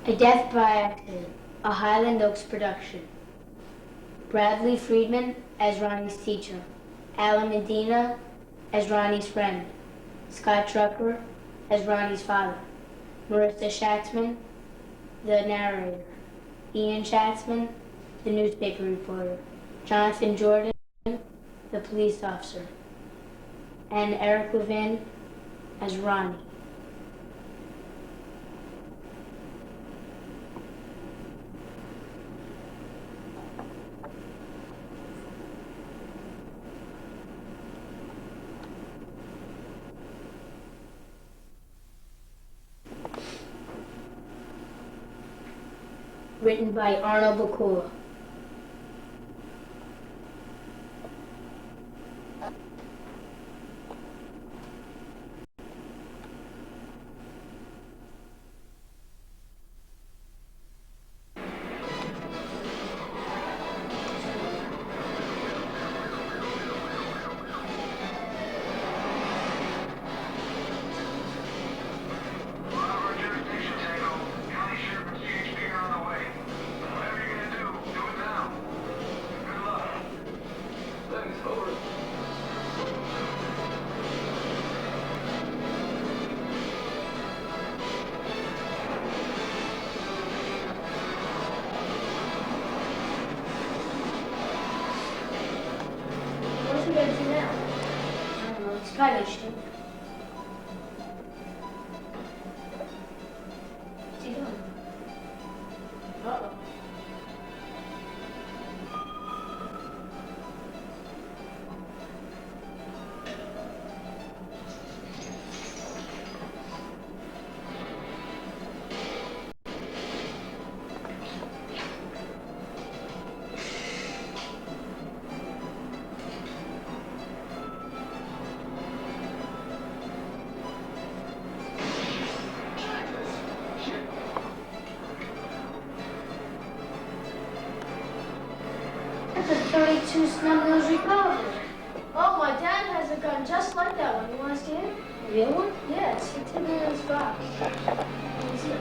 A Death by Accident, a Highland Oaks production. Bradley Friedman as Ronnie's teacher. Alan Medina as Ronnie's friend. Scott Trucker as Ronnie's father. Marissa Schatzman, the narrator. Ian Schatzman, the newspaper reporter. Jonathan Jordan, the police officer. And Erik Levin as Ronnie. Written by Arnold Pakula. Probably should. What's he doing? Uh-oh. That's a .32 snub-nosed revolver. Oh, my dad has a gun just like that one. You want to see it? A real one? Yeah, it's in his box. Let me see it.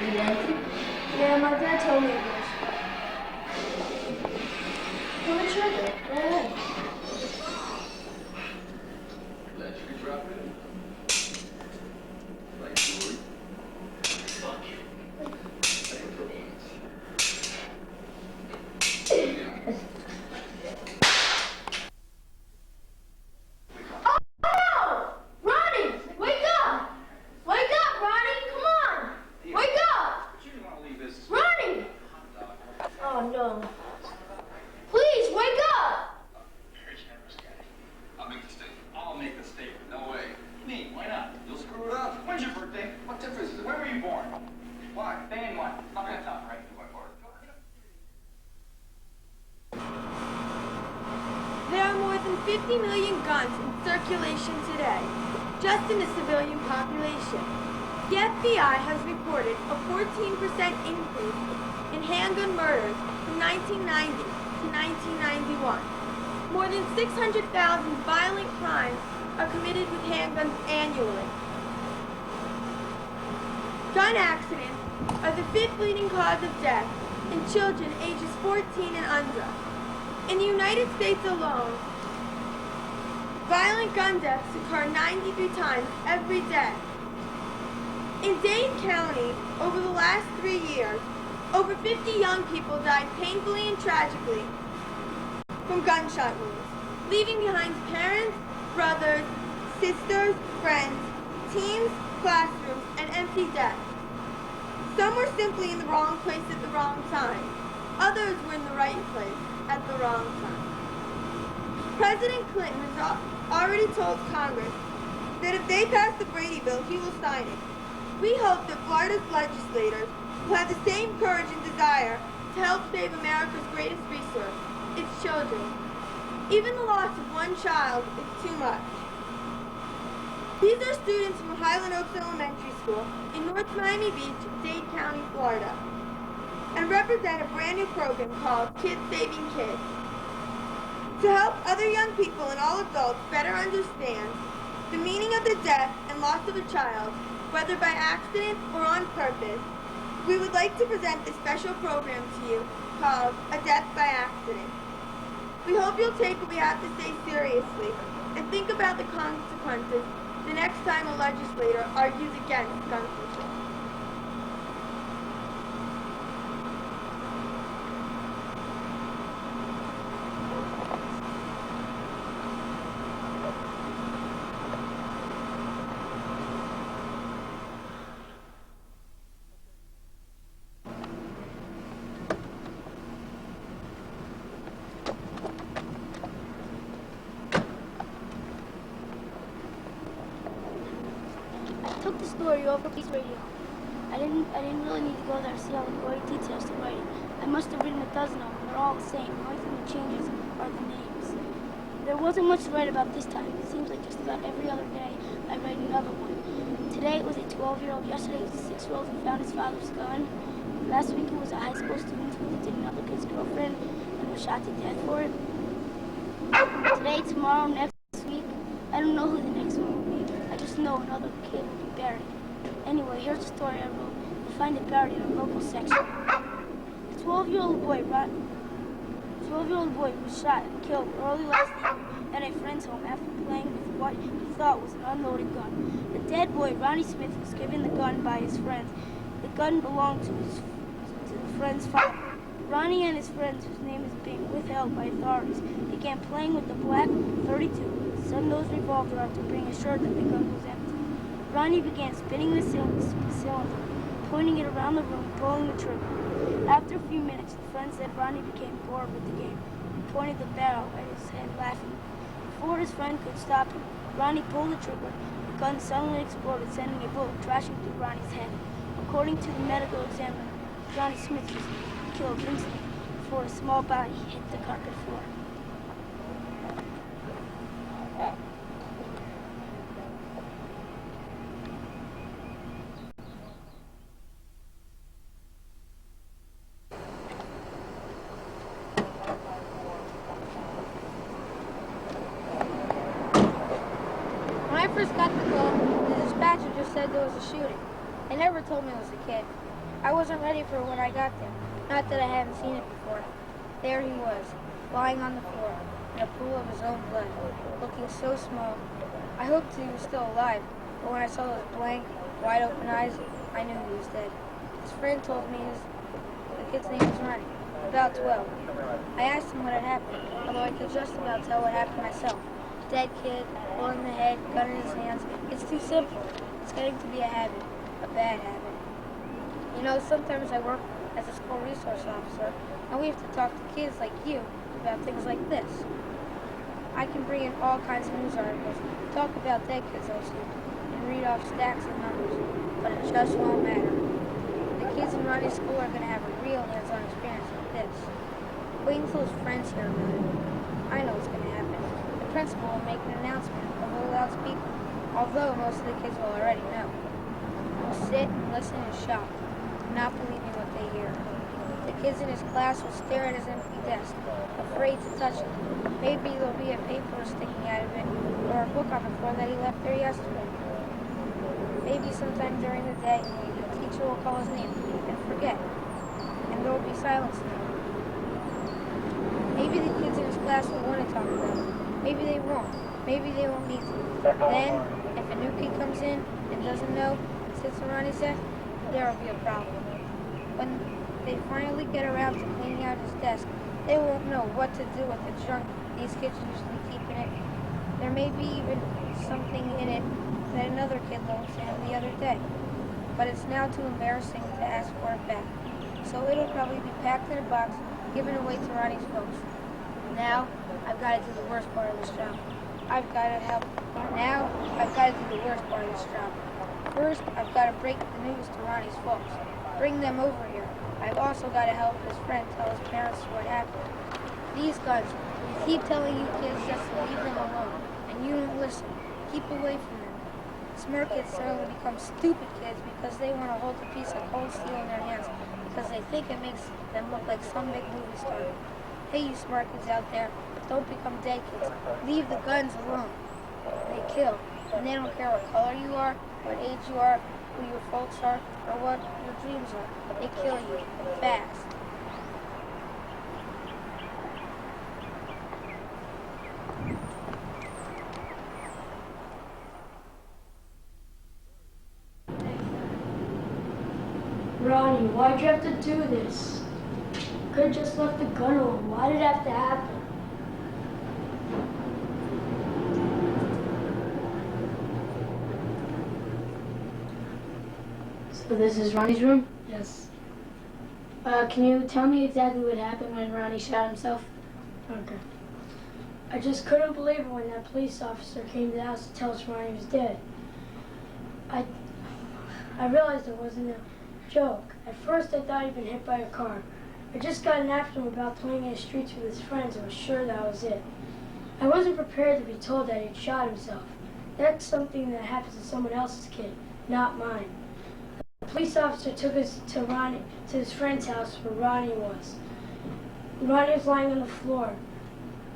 You like it? Yeah, my dad told me it was. Pull the trigger. Go ahead. Glad you could drop in. Like jewelry. Fuck you. Oh! Ronnie! Wake up! Wake up, Ronnie! Come on! Wake up! You didn't want to leave this. Ronnie! Oh, no. Please, wake up! I'll make the statement. I'll make the statement. No way. Me? Why not? You'll screw it up. When's your birthday? What difference is it? When were you born? Why? Day and what? I'm gonna talk, right? There are more than 50 million guns in circulation today, just in the civilian population. The FBI has reported a 14% increase in handgun murders from 1990 to 1991. More than 600,000 violent crimes are committed with handguns annually. Gun accidents are the fifth leading cause of death in children ages 14 and under. In the United States alone, violent gun deaths occur 93 times every day. In Dane County, over the last 3 years, over 50 young people died painfully and tragically from gunshot wounds, leaving behind parents, brothers, sisters, friends, teams, classrooms, and empty desks. Some were simply in the wrong place at the wrong time. Others were in the right place at the wrong time. President Clinton has already told Congress that if they pass the Brady bill, he will sign it. We hope that Florida's legislators will have the same courage and desire to help save America's greatest resource, its children. Even the loss of one child is too much. These are students from Highland Oaks Elementary School in North Miami Beach, Dade County, Florida, and represent a brand new program called Kids Saving Kids. To help other young people and all adults better understand the meaning of the death and loss of a child, whether by accident or on purpose, we would like to present a special program to you called A Death by Accident. We hope you'll take what we have to say seriously and think about the consequences the next time a legislator argues against gun control. I took the story over police radio. I didn't really need to go there to see all the gory details to write it. I must have written a dozen of them. They're all the same. The only thing that changes are the names. There wasn't much to write about this time. It seems like just about every other day I write another one. Today it was a 12-year-old. Yesterday it was a 6-year-old who found his father's gun. Last week it was a high school student who did another kid's girlfriend and was shot to death for it. Today, tomorrow, next week, I don't know who the next one will be. I just know another kid will be buried. Anyway, here's the story I wrote. You'll find it buried in a local section. The 12-year-old boy was shot and killed early last evening at a friend's home after playing with what he thought was an unloaded gun. The dead boy, Ronnie Smith, was given the gun by his friend. The gun belonged to the friend's father. Ronnie and his friend, whose name is being withheld by authorities, began playing with the black .32 7-nose revolver after being assured that the gun was empty. Ronnie began spinning the cylinder, pointing it around the room, pulling the trigger. After a few minutes, the friend said Ronnie became bored with the game. He pointed the barrel at his head, laughing. Before his friend could stop him, Ronnie pulled the trigger. The gun suddenly exploded, sending a bullet crashing through Ronnie's head. According to the medical examiner, Ronnie Smith was killed instantly before a small body hit the carpet floor. When I first got the call, the dispatcher just said there was a shooting. They never told me it was a kid. I wasn't ready for it when I got there. Not that I hadn't seen it before. There he was, lying on the floor, in a pool of his own blood, looking so small. I hoped he was still alive, but when I saw those blank, wide-open eyes, I knew he was dead. His friend told me the kid's name was Ronnie, about 12. I asked him what had happened, although I could just about tell what happened myself. Dead kid, hole in the head, gun in his hands. It's too simple. It's getting to be a habit, a bad habit. You know, sometimes I work as a school resource officer, and we have to talk to kids like you about things like this. I can bring in all kinds of news articles, talk about dead kids I've seen, and read off stacks of numbers, but it just won't matter. The kids in Ronnie's school are going to have a real hands-on experience like this. Wait until his friends hear about it. I know what's going to happen. The principal will make an announcement over the loudspeaker, although most of the kids will already know. They'll sit and listen in shock, not believing what they hear. The kids in his class will stare at his empty desk, afraid to touch it. Maybe there'll be a paper sticking out of it, or a book on the floor that he left there yesterday. Maybe sometime during the day, the teacher will call his name and forget, and there will be silence now. Maybe the kids in his class will want to talk about it. Maybe they won't. Maybe they won't need to. Then, if a new kid comes in and doesn't know and sits on his desk, there will be a problem. When they finally get around to cleaning out his desk, they won't know what to do with the junk these kids usually keep in it. There may be even something in it that another kid loaned to him the other day. But it's now too embarrassing to ask for it back. So it'll probably be packed in a box, given away to Ronnie's folks. Now, I've got to do the worst part of this job. I've got to help. Now, I've got to do the worst part of this job. First, I've got to break the news to Ronnie's folks. Bring them over here. I've also got to help his friend tell his parents what happened. These guys, we keep telling you kids just to leave them alone, and you don't listen. Keep away from them. Smart kids suddenly become stupid kids because they want to hold a piece of cold steel in their hands because they think it makes them look like some big movie star. Hey, you smart kids out there, don't become dead kids. Leave the guns alone. They kill. And they don't care what color you are, what age you are, who your folks are, or what your dreams are. They kill you fast. Ronnie, why'd you have to do this? Could've just left the gun alone. Why did it have to happen? So this is Ronnie's room? Yes. Can you tell me exactly what happened when Ronnie shot himself? Okay. I just couldn't believe it when that police officer came to the house to tell us Ronnie was dead. I realized it wasn't a joke. At first I thought he'd been hit by a car. I just gotten after him about playing in the streets with his friends and was sure that was it. I wasn't prepared to be told that he'd shot himself. That's something that happens to someone else's kid, not mine. The police officer took us to his friend's house where Ronnie was. Ronnie was lying on the floor.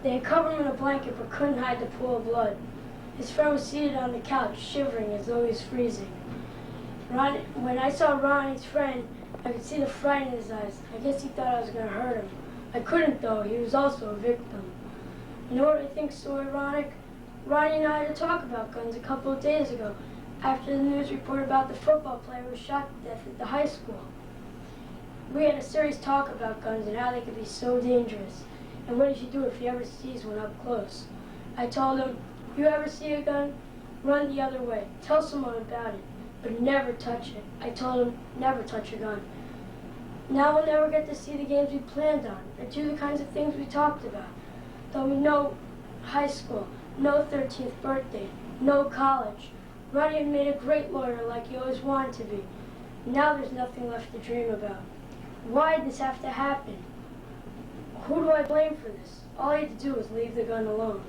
They had covered him in a blanket but couldn't hide the pool of blood. His friend was seated on the couch, shivering as though he was freezing. When I saw Ronnie's friend, I could see the fright in his eyes. I guess he thought I was going to hurt him. I couldn't, though. He was also a victim. You know what I think's so ironic? Ronnie and I had a talk about guns a couple of days ago, after the news report about the football player who was shot to death at the high school. We had a serious talk about guns and how they could be so dangerous, and what he should do if he ever sees one up close. I told him, if you ever see a gun, run the other way. Tell someone about it, but never touch it. I told him, never touch a gun. Now we'll never get to see the games we planned on, or do the kinds of things we talked about. There'll be no high school, no 13th birthday, no college. Ronnie had made a great lawyer like he always wanted to be. Now there's nothing left to dream about. Why did this have to happen? Who do I blame for this? All I had to do was leave the gun alone.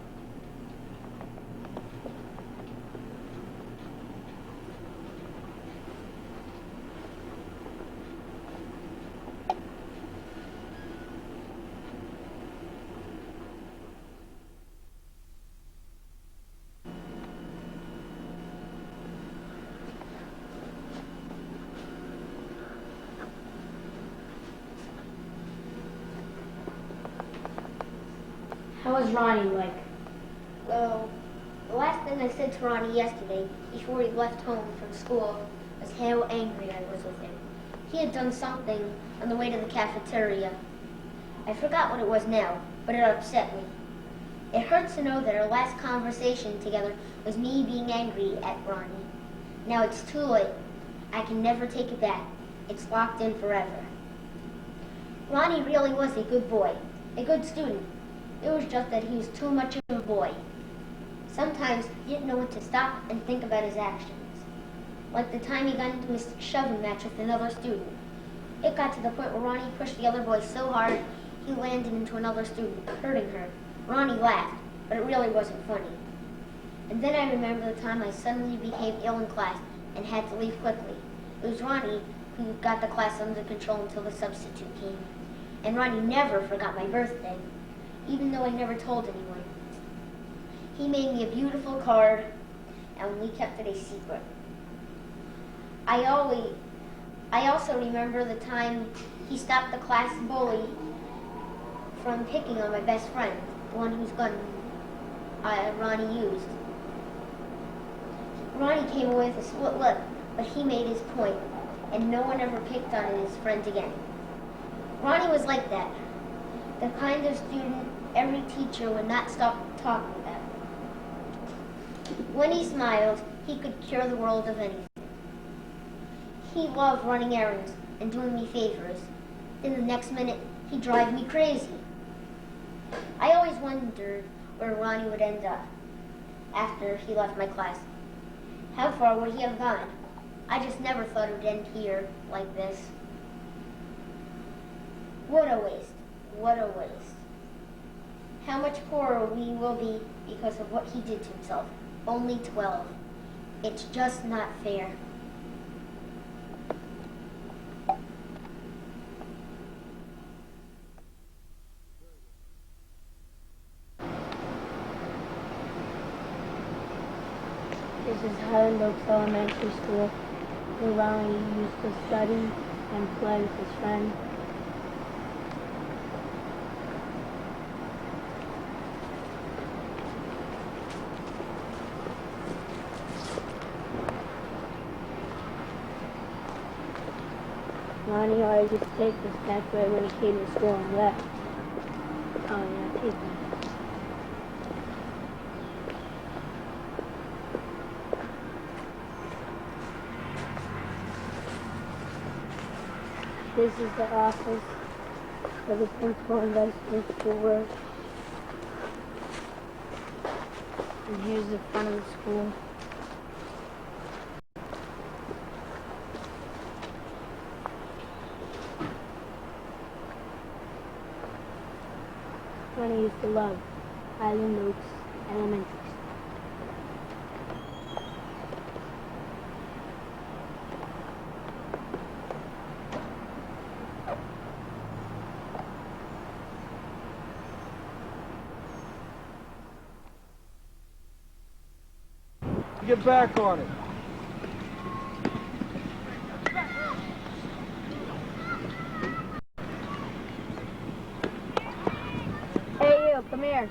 How was Ronnie like? Well, the last thing I said to Ronnie yesterday, before he left home from school, was how angry I was with him. He had done something on the way to the cafeteria. I forgot what it was now, but it upset me. It hurts to know that our last conversation together was me being angry at Ronnie. Now it's too late. I can never take it back. It's locked in forever. Ronnie really was a good boy, a good student. It was just that he was too much of a boy. Sometimes he didn't know when to stop and think about his actions. Like the time he got into a shoving match with another student. It got to the point where Ronnie pushed the other boy so hard, he landed into another student, hurting her. Ronnie laughed, but it really wasn't funny. And then I remember the time I suddenly became ill in class and had to leave quickly. It was Ronnie who got the class under control until the substitute came. And Ronnie never forgot my birthday, even though I never told anyone. He made me a beautiful card, and we kept it a secret. I also remember the time he stopped the class bully from picking on my best friend, the one whose gun Ronnie used. Ronnie came away with a split lip, but he made his point, and no one ever picked on his friend again. Ronnie was like that, the kind of student every teacher would not stop talking about. When he smiled, he could cure the world of anything. He loved running errands and doing me favors. Then the next minute, he'd drive me crazy. I always wondered where Ronnie would end up after he left my class. How far would he have gone? I just never thought it would end here like this. What a waste. What a waste. How much poorer we will be because of what he did to himself. Only 12. It's just not fair. is Highland Oaks Elementary School, where Ronnie used to study and play with his friends. Ronnie always used to take this back way when he came to school and left. Oh yeah, take me. This is the office where the principal and vice principal work. And here's the front of the school. Ronnie used to love Highland Oaks Elementary. Get back on it. Hey you, come here.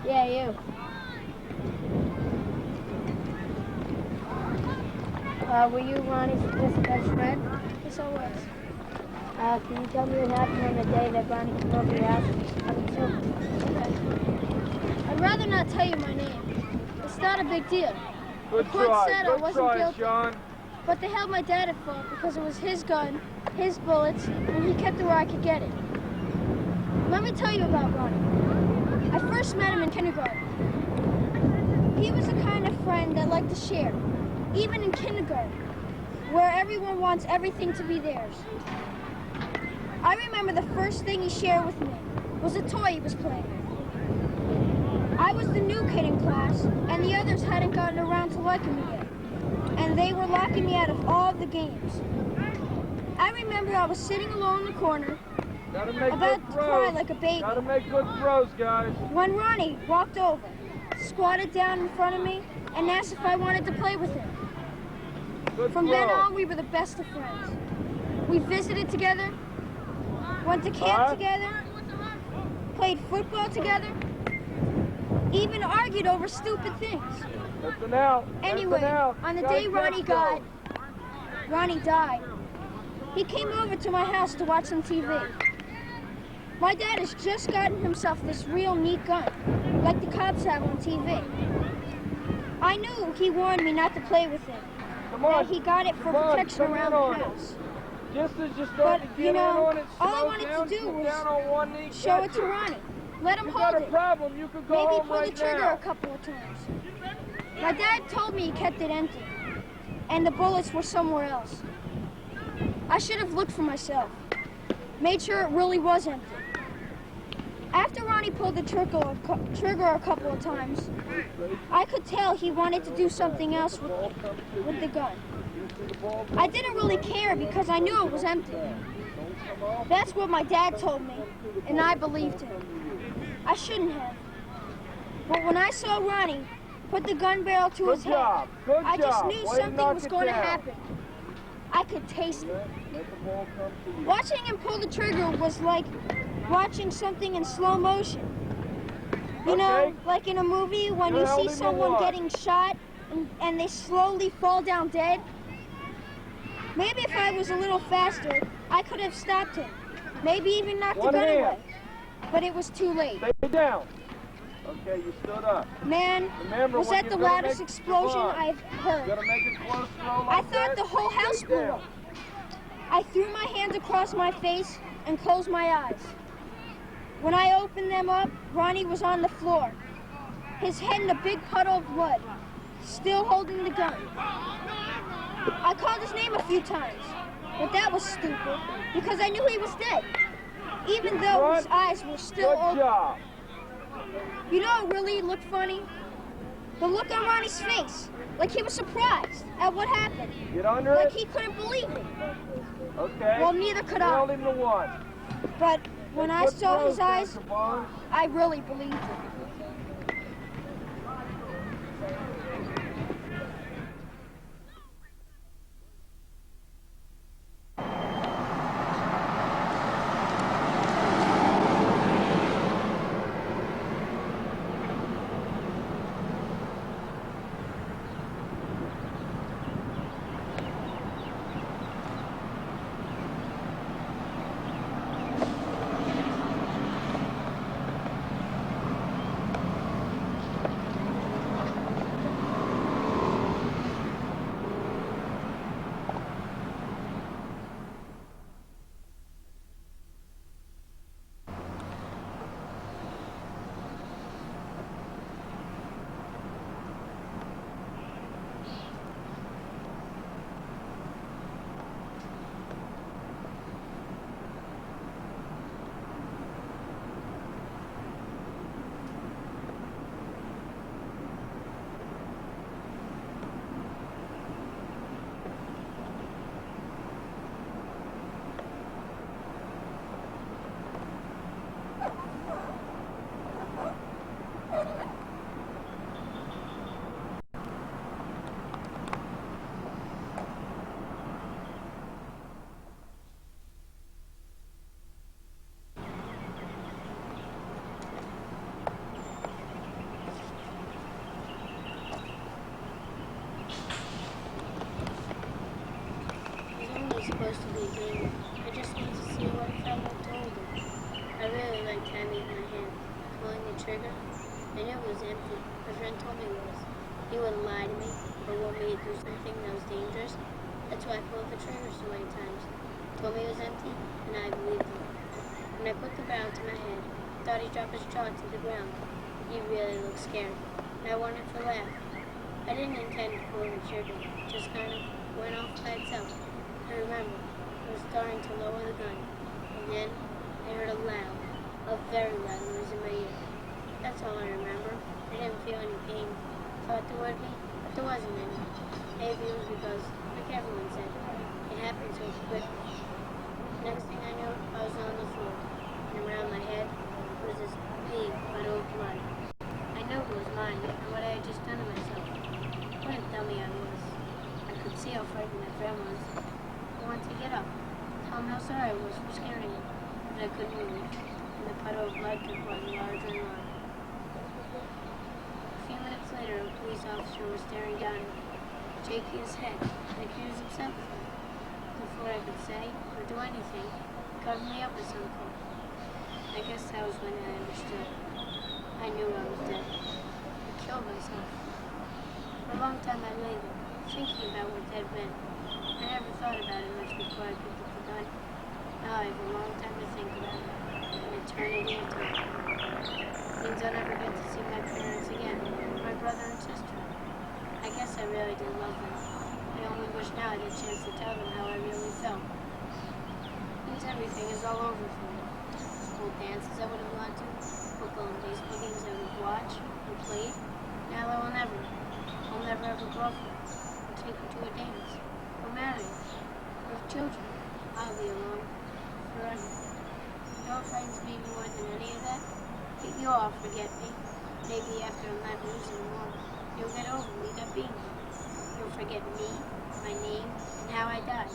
Yeah, you. Were you Ronnie's best friend? Yes, I was. Can you tell me what happened on the day that Ronnie came over your house? Okay. I'd rather not tell you my name. It's not a big deal. Good The court try. said I Good wasn't try, guilty. Sean. But they held my dad at fault because it was his gun, his bullets, and he kept it where I could get it. Let me tell you about Ronnie. I first met him in kindergarten. He was the kind of friend that liked to share, even in kindergarten, where everyone wants everything to be theirs. I remember the first thing he shared with me was a toy he was playing with. I was the new kid in class, and the others hadn't gotten around to liking me yet, and they were locking me out of all of the games. I remember I was sitting alone in the corner, Gotta make about good to throws. cry like a baby, Gotta make good throws, guys. when Ronnie walked over, squatted down in front of me, and asked if I wanted to play with him. Good From throw. then on, we were the best of friends. We visited together, went to camp together, played football together, even argued over stupid things. Listen out. Anyway, Listen out. on the Gotta day catch Ronnie died, he came over to my house to watch some TV. My dad has just gotten himself this real neat gun, like the cops have on TV. I knew he warned me not to play with it, Come on. that he got it for Come on, protection come around in on the it. house. Just as you start But, to get you know, in on it, all I slow wanted down, to do sit was down on one knee, show catch it to Ronnie. Let him You hold got a it. problem, you can go Maybe home pull right the trigger now. a couple of times. My dad told me he kept it empty, and the bullets were somewhere else. I should have looked for myself, made sure it really was empty. After Ronnie pulled the trigger a couple of times, I could tell he wanted to do something else with the gun. I didn't really care because I knew it was empty. That's what my dad told me, and I believed him. I shouldn't have. But when I saw Ronnie put the gun barrel to his head, Good I just job. knew Way to something knock was it going to down. happen. I could taste it. Let the ball come to you. Watching him pull the trigger was like watching something in slow motion. You know, Okay. like in a movie when You're you see holding the someone what? getting shot and they slowly fall down dead. Maybe if I was a little faster, I could have stopped him. Maybe even knocked One the gun hand. away. But it was too late. Stay down. Okay, you stood up. Man, Remember, was when that you're the gonna loudest make- explosion come on. I've heard. You gotta make it close throw like I thought that. the whole house Stay blew down. up. I threw my hands across my face and closed my eyes. When I opened them up, Ronnie was on the floor, his head in a big puddle of blood, still holding the gun. I called his name a few times, but that was stupid because I knew he was dead, even though his eyes were still Good open. job. You know what really looked funny? The look on Ronnie's face, like he was surprised at what happened, Get under like it. he couldn't believe it. Okay. Well, neither could I. Held him to one. But when I Good saw throws, his eyes, Dr. Barnes. I really believed it. I really liked having it in my hand, pulling the trigger. I knew it was empty. My friend told me it was. He wouldn't lie to me or want me to do something that was dangerous. That's why I pulled the trigger so many times. He told me it was empty, and I believed him. When I put the barrel to my head, I thought he dropped his jaw to the ground. He really looked scared, and I wanted to laugh. I didn't intend to pull the trigger, just kind of went off by itself. I remember, I was starting to lower the gun, and then I heard a very loud noise in my ear. That's all I remember. I didn't feel any pain. Thought there would be, but there wasn't any. Maybe it was because, like everyone said, it happened so quickly. Next thing I knew, I was on the floor, and around my head was this big puddle of blood. I knew it was mine, and what I had just done to myself. What a dummy I was. I could see how frightened my friend was. I wanted to get up, tell him how sorry I was for scaring him, but I couldn't move, and the puddle of blood kept growing larger and larger. A few minutes later, a police officer was staring down at me, shaking his head, like he was upset with me. Before I could say or do anything, he covered me up with something. I guess that was when I understood. I knew I was dead. I killed myself. For a long time I lay there, thinking about what dead meant. I never thought about it much before I picked up the gun. Now I have a long time to think about it. An eternity of time. It means I'll never get to see my parents again, my brother and sister. I guess I really did love them. I only wish now I had a chance to tell them how I really felt. It means everything is all over for me. School dances I would have gone to, football and baseball games I would have watched and played. Now I'll never have a girlfriend, or take her to a dance, or marry her, or have children. I'll be alone forever. Your friends need me more than any of that. But you all forget me. Maybe after I'm not losing anymore, you'll get over me not being here. You'll forget me, my name, and how I died.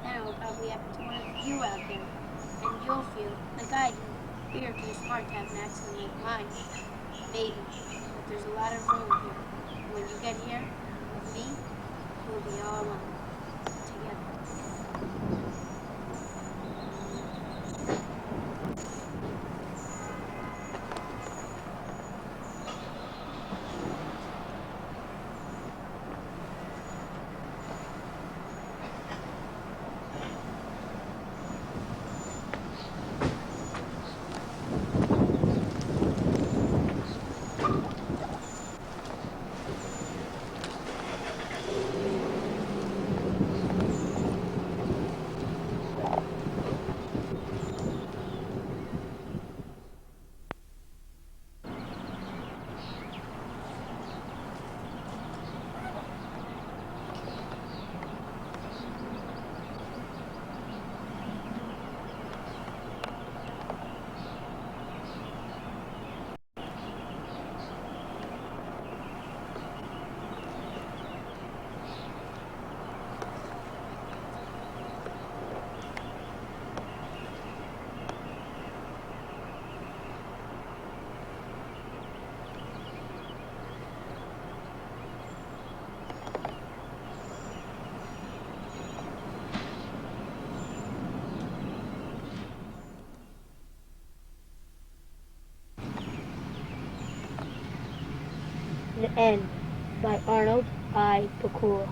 Then it will probably happen to one of you out there, and you'll feel like I do. But you're too smart to have an accident like mine. Maybe, but there's a lot of room here. And when you get here, with me, we'll be all alone, together. The End by Arnold Pakula.